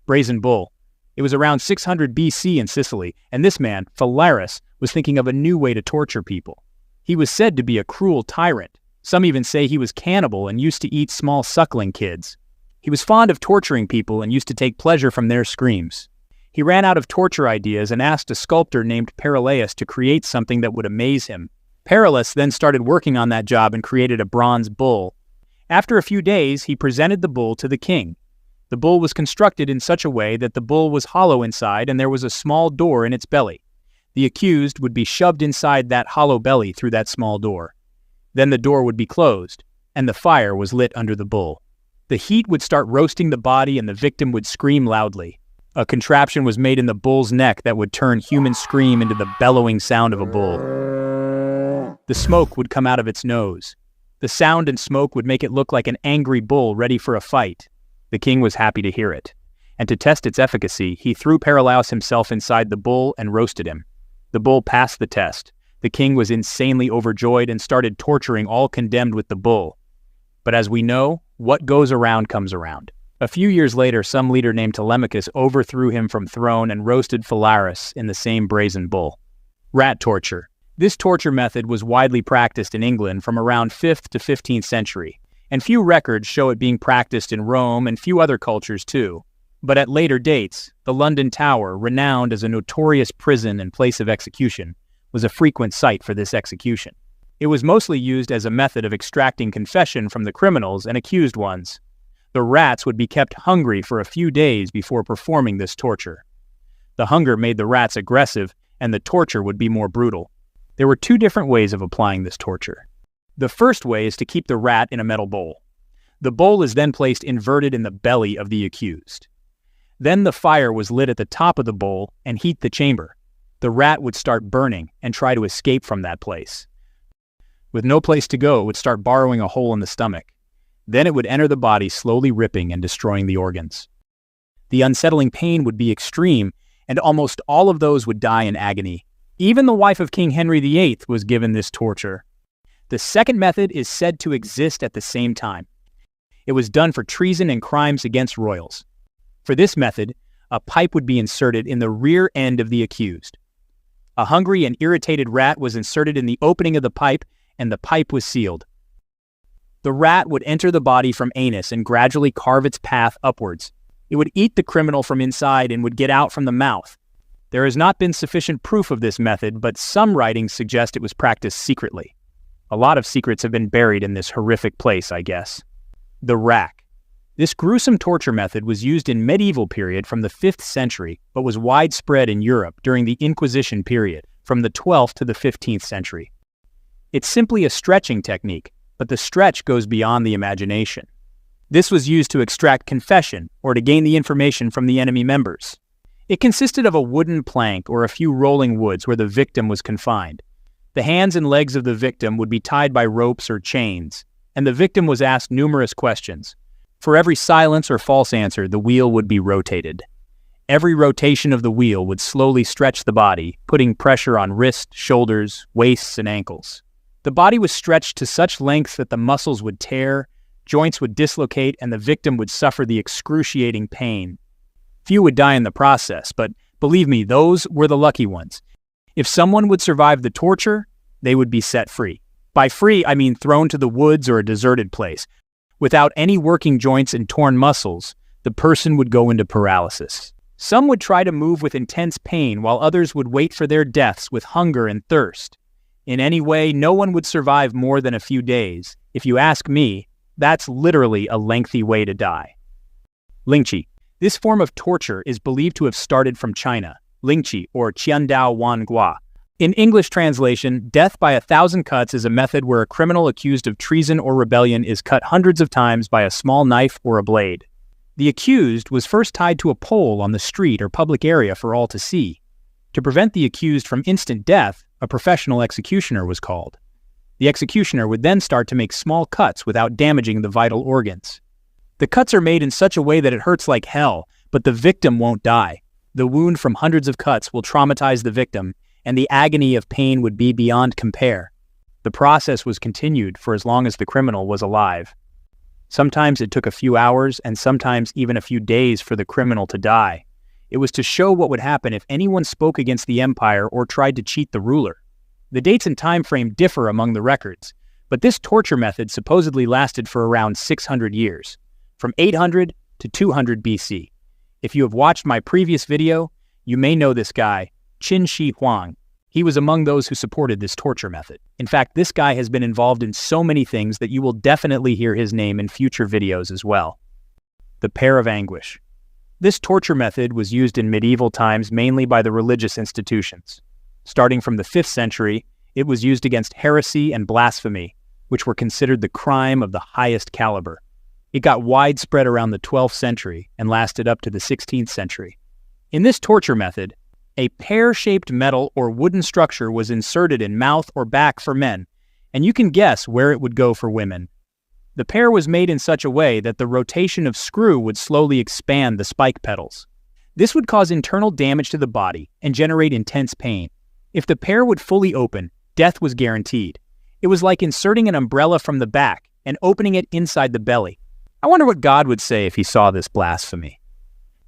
brazen bull. It was around 600 BC in Sicily, and this man, Phalaris, was thinking of a new way to torture people. He was said to be a cruel tyrant. Some even say he was cannibal and used to eat small suckling kids. He was fond of torturing people and used to take pleasure from their screams. He ran out of torture ideas and asked a sculptor named Parallaeus to create something that would amaze him. Parallaeus then started working on that job and created a bronze bull. After a few days, he presented the bull to the king. The bull was constructed in such a way that the bull was hollow inside and there was a small door in its belly. The accused would be shoved inside that hollow belly through that small door. Then the door would be closed, and the fire was lit under the bull. The heat would start roasting the body and the victim would scream loudly. A contraption was made in the bull's neck that would turn human scream into the bellowing sound of a bull. The smoke would come out of its nose. The sound and smoke would make it look like an angry bull ready for a fight. The king was happy to hear it. And to test its efficacy, he threw Parallaeus himself inside the bull and roasted him. The bull passed the test. The king was insanely overjoyed and started torturing all condemned with the bull. But as we know, what goes around comes around. A few years later, some leader named Telemachus overthrew him from throne and roasted Phalaris in the same brazen bull. Rat torture. This torture method was widely practiced in England from around 5th to 15th century, and few records show it being practiced in Rome and few other cultures too. But at later dates, the London Tower, renowned as a notorious prison and place of execution, was a frequent site for this execution. It was mostly used as a method of extracting confession from the criminals and accused ones. The rats would be kept hungry for a few days before performing this torture. The hunger made the rats aggressive, and the torture would be more brutal. There were two different ways of applying this torture. The first way is to keep the rat in a metal bowl. The bowl is then placed inverted in the belly of the accused. Then the fire was lit at the top of the bowl and heat the chamber. The rat would start burning and try to escape from that place. With no place to go, it would start burrowing a hole in the stomach. Then it would enter the body, slowly ripping and destroying the organs. The unsettling pain would be extreme, and almost all of those would die in agony. Even the wife of King Henry VIII was given this torture. The second method is said to exist at the same time. It was done for treason and crimes against royals. For this method, a pipe would be inserted in the rear end of the accused. A hungry and irritated rat was inserted in the opening of the pipe, and the pipe was sealed. The rat would enter the body from anus and gradually carve its path upwards. It would eat the criminal from inside and would get out from the mouth. There has not been sufficient proof of this method, but some writings suggest it was practiced secretly. A lot of secrets have been buried in this horrific place, I guess. The rack. This gruesome torture method was used in medieval period from the 5th century, but was widespread in Europe during the Inquisition period, from the 12th to the 15th century. It's simply a stretching technique, but the stretch goes beyond the imagination. This was used to extract confession or to gain the information from the enemy members. It consisted of a wooden plank or a few rolling woods where the victim was confined. The hands and legs of the victim would be tied by ropes or chains, and the victim was asked numerous questions. For every silence or false answer, the wheel would be rotated. Every rotation of the wheel would slowly stretch the body, putting pressure on wrists, shoulders, waists, and ankles. The body was stretched to such lengths that the muscles would tear, joints would dislocate, and the victim would suffer the excruciating pain. Few would die in the process, but believe me, those were the lucky ones. If someone would survive the torture, they would be set free. By free, I mean thrown to the woods or a deserted place. Without any working joints and torn muscles, the person would go into paralysis. Some would try to move with intense pain, while others would wait for their deaths with hunger and thirst. In any way, no one would survive more than a few days. If you ask me, that's literally a lengthy way to die. Lingqi. This form of torture is believed to have started from China. Lingqi, or Qiandao Wangua. In English translation, death by 1,000 cuts is a method where a criminal accused of treason or rebellion is cut hundreds of times by a small knife or a blade. The accused was first tied to a pole on the street or public area for all to see. To prevent the accused from instant death, a professional executioner was called. The executioner would then start to make small cuts without damaging the vital organs. The cuts are made in such a way that it hurts like hell, but the victim won't die. The wound from hundreds of cuts will traumatize the victim, and the agony of pain would be beyond compare. The process was continued for as long as the criminal was alive. Sometimes it took a few hours and sometimes even a few days for the criminal to die. It was to show what would happen if anyone spoke against the empire or tried to cheat the ruler. The dates and time frame differ among the records, but this torture method supposedly lasted for around 600 years, from 800 to 200 BC. If you have watched my previous video, you may know this guy, Qin Shi Huang. He was among those who supported this torture method. In fact, this guy has been involved in so many things that you will definitely hear his name in future videos as well. The pear of anguish. This torture method was used in medieval times mainly by the religious institutions. Starting from the 5th century, it was used against heresy and blasphemy, which were considered the crime of the highest caliber. It got widespread around the 12th century and lasted up to the 16th century. In this torture method, a pear-shaped metal or wooden structure was inserted in mouth or back for men, and you can guess where it would go for women. The pear was made in such a way that the rotation of screw would slowly expand the spike petals. This would cause internal damage to the body and generate intense pain. If the pear would fully open, death was guaranteed. It was like inserting an umbrella from the back and opening it inside the belly. I wonder what God would say if he saw this blasphemy.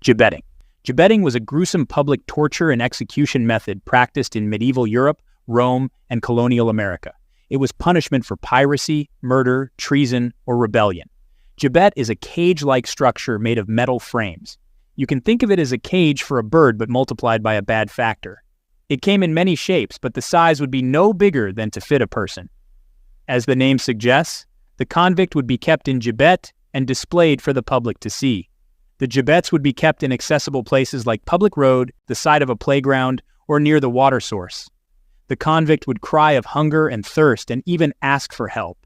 Gibbeting. Gibbeting was a gruesome public torture and execution method practiced in medieval Europe, Rome, and colonial America. It was punishment for piracy, murder, treason, or rebellion. Gibbet is a cage-like structure made of metal frames. You can think of it as a cage for a bird but multiplied by a bad factor. It came in many shapes, but the size would be no bigger than to fit a person. As the name suggests, the convict would be kept in gibbet and displayed for the public to see. The gibbets would be kept in accessible places like public road, the side of a playground, or near the water source. The convict would cry of hunger and thirst and even ask for help.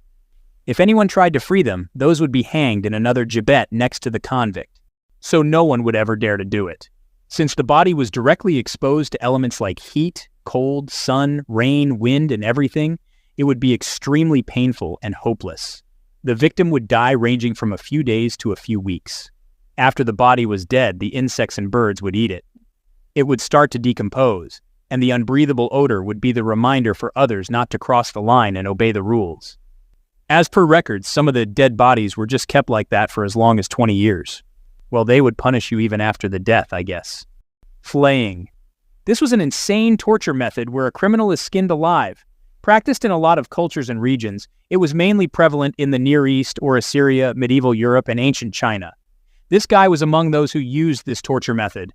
If anyone tried to free them, those would be hanged in another gibbet next to the convict. So no one would ever dare to do it. Since the body was directly exposed to elements like heat, cold, sun, rain, wind, and everything, it would be extremely painful and hopeless. The victim would die ranging from a few days to a few weeks. After the body was dead, the insects and birds would eat it. It would start to decompose, and the unbreathable odor would be the reminder for others not to cross the line and obey the rules. As per records, some of the dead bodies were just kept like that for as long as 20 years. Well, they would punish you even after the death, I guess. Flaying. This was an insane torture method where a criminal is skinned alive. Practiced in a lot of cultures and regions, it was mainly prevalent in the Near East or Assyria, medieval Europe, and ancient China. This guy was among those who used this torture method.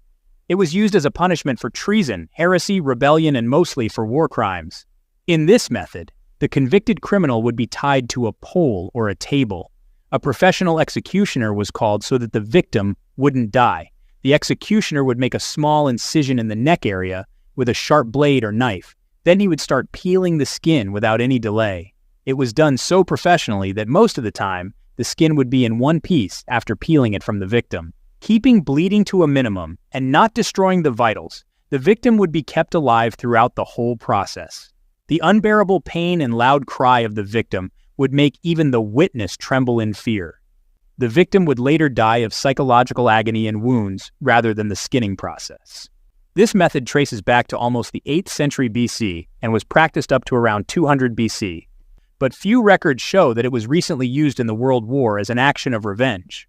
It was used as a punishment for treason, heresy, rebellion, and mostly for war crimes. In this method, the convicted criminal would be tied to a pole or a table. A professional executioner was called so that the victim wouldn't die. The executioner would make a small incision in the neck area with a sharp blade or knife. Then he would start peeling the skin without any delay. It was done so professionally that most of the time, the skin would be in one piece after peeling it from the victim. Keeping bleeding to a minimum and not destroying the vitals, the victim would be kept alive throughout the whole process. The unbearable pain and loud cry of the victim would make even the witness tremble in fear. The victim would later die of psychological agony and wounds rather than the skinning process. This method traces back to almost the 8th century BC and was practiced up to around 200 BC. But few records show that it was recently used in the World War as an action of revenge.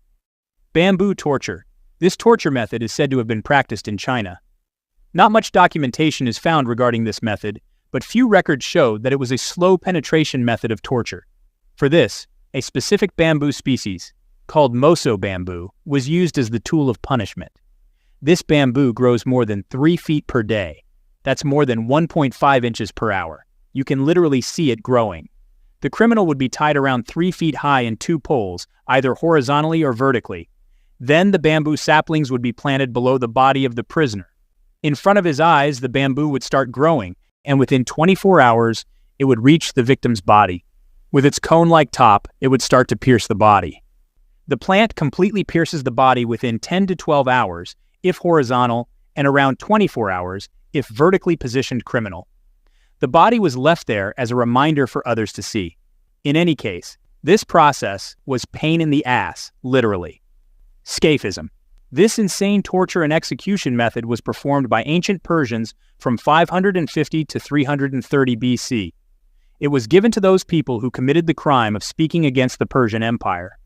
Bamboo torture. This torture method is said to have been practiced in China. Not much documentation is found regarding this method, but few records show that it was a slow penetration method of torture. For this, a specific bamboo species, called moso bamboo, was used as the tool of punishment. This bamboo grows more than 3 feet per day. That's more than 1.5 inches per hour. You can literally see it growing. The criminal would be tied around 3 feet high in 2 poles, either horizontally or vertically. Then the bamboo saplings would be planted below the body of the prisoner. In front of his eyes, the bamboo would start growing, and within 24 hours, it would reach the victim's body. With its cone-like top, it would start to pierce the body. The plant completely pierces the body within 10 to 12 hours, if horizontal, and around 24 hours, if vertically positioned criminal. The body was left there as a reminder for others to see. In any case, this process was pain in the ass, literally. Scaphism. This insane torture and execution method was performed by ancient Persians from 550 to 330 BC. It was given to those people who committed the crime of speaking against the Persian Empire.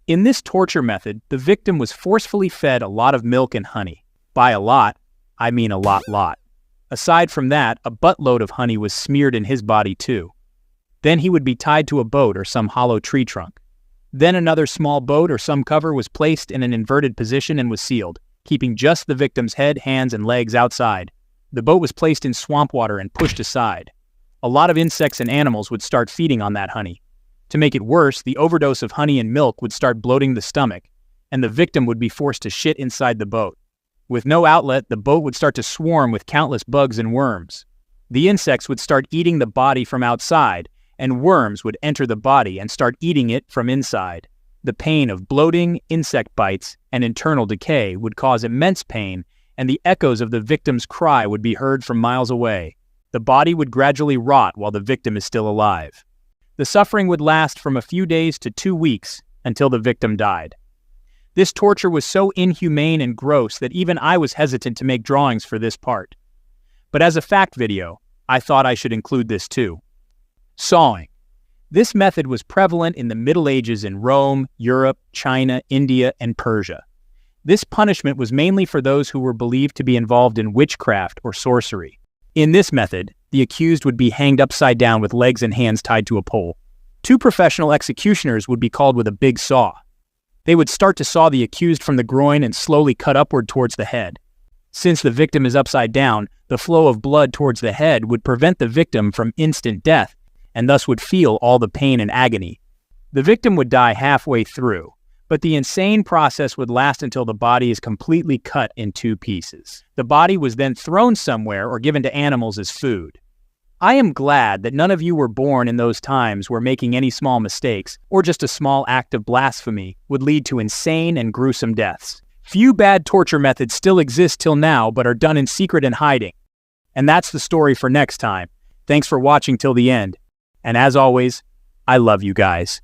In this torture method, the victim was forcefully fed a lot of milk and honey. By a lot, I mean a lot. Aside from that, a buttload of honey was smeared in his body too. Then he would be tied to a boat or some hollow tree trunk. Then another small boat or some cover was placed in an inverted position and was sealed, keeping just the victim's head, hands, and legs outside. The boat was placed in swamp water and pushed aside. A lot of insects and animals would start feeding on that honey. To make it worse, the overdose of honey and milk would start bloating the stomach, and the victim would be forced to shit inside the boat. With no outlet, the boat would start to swarm with countless bugs and worms. The insects would start eating the body from outside, and worms would enter the body and start eating it from inside. The pain of bloating, insect bites, and internal decay would cause immense pain, and the echoes of the victim's cry would be heard from miles away. The body would gradually rot while the victim is still alive. The suffering would last from a few days to 2 weeks until the victim died. This torture was so inhumane and gross that even I was hesitant to make drawings for this part. But as a fact video, I thought I should include this too. Sawing. This method was prevalent in the Middle Ages in Rome, Europe, China, India, and Persia. This punishment was mainly for those who were believed to be involved in witchcraft or sorcery. In this method, the accused would be hanged upside down with legs and hands tied to a pole. 2 professional executioners would be called with a big saw. They would start to saw the accused from the groin and slowly cut upward towards the head. Since the victim is upside down, the flow of blood towards the head would prevent the victim from instant death, and thus would feel all the pain and agony. The victim would die halfway through, but the insane process would last until the body is completely cut in 2 pieces. The body was then thrown somewhere or given to animals as food. I am glad that none of you were born in those times where making any small mistakes, or just a small act of blasphemy, would lead to insane and gruesome deaths. Few bad torture methods still exist till now but are done in secret and hiding. And that's the story for next time. Thanks for watching till the end. And as always, I love you guys.